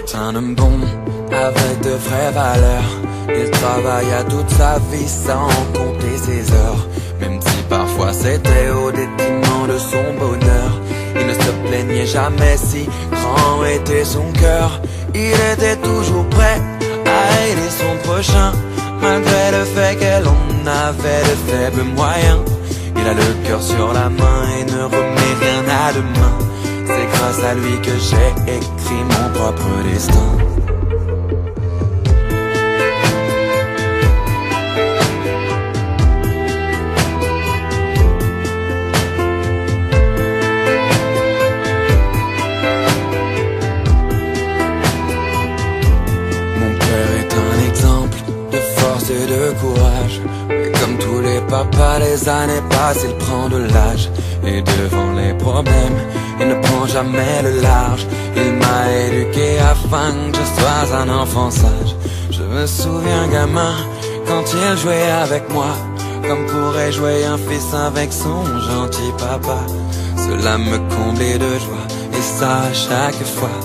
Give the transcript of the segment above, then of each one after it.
est un homme bon, avec de vraies valeurs. Il travaille à toute sa vie sans compter ses heures. Même si parfois c'était au détriment de son bonheur. Il ne se plaignait jamais si grand était son cœur. Il était toujours prêt à aider son prochain, malgré le fait qu'elle en avait de faibles moyens. Il a le cœur sur la main et ne remet rien à demain. C'est grâce à lui que j'ai écrit mon propre destin. Mon père est un exemple de force et de courage. Mais comme tous les papas, les années passent, il prend de l'âge. Et devant les problèmes, il ne prend jamais le large. Il m'a éduqué afin que je sois un enfant sage. Je me souviens gamin, quand il jouait avec moi, comme pourrait jouer un fils avec son gentil papa. Cela me comblait de joie, et ça à chaque fois.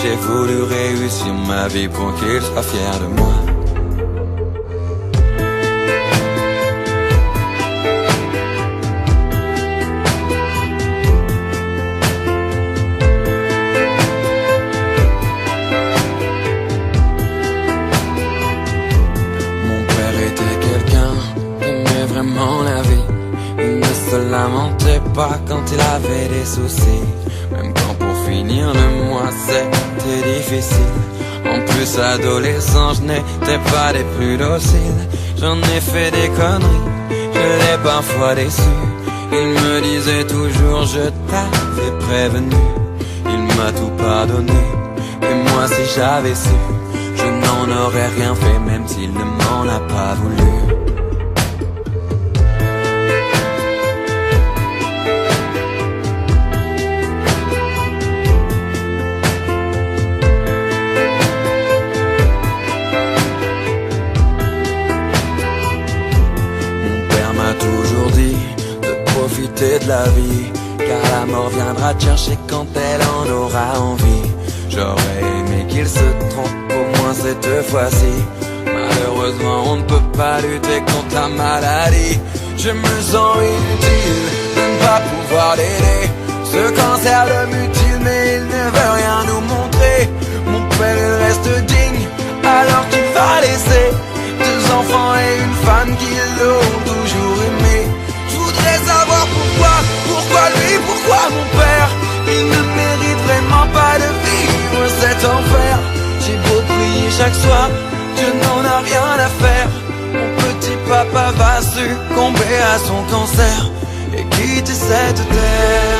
J'ai voulu réussir ma vie pour qu'il soit fier de moi. La vie, il ne se lamentait pas quand il avait des soucis. Même quand pour finir le mois c'était difficile. En plus adolescent je n'étais pas des plus dociles. J'en ai fait des conneries, je l'ai parfois déçu. Il me disait toujours je t'avais prévenu. Il m'a tout pardonné, et moi si j'avais su, je n'en aurais rien fait même s'il ne m'en a pas voulu. Toujours dit de profiter de la vie, car la mort viendra te chercher quand elle en aura envie. J'aurais aimé qu'il se trompe au moins cette fois-ci. Malheureusement on ne peut pas lutter contre la maladie. Je me sens inutile de ne pas pouvoir l'aider. Ce cancer le mutile mais il ne veut rien nous montrer. Mon père il reste digne alors qu'il va laisser 2 enfants et une femme qui l'ont toujours aimé. Je voudrais savoir pourquoi lui, pourquoi mon père. Il ne mérite vraiment pas de vivre cet enfer. J'ai beau prier chaque soir, Dieu n'en a rien à faire. Mon petit papa va succomber à son cancer et quitter cette terre.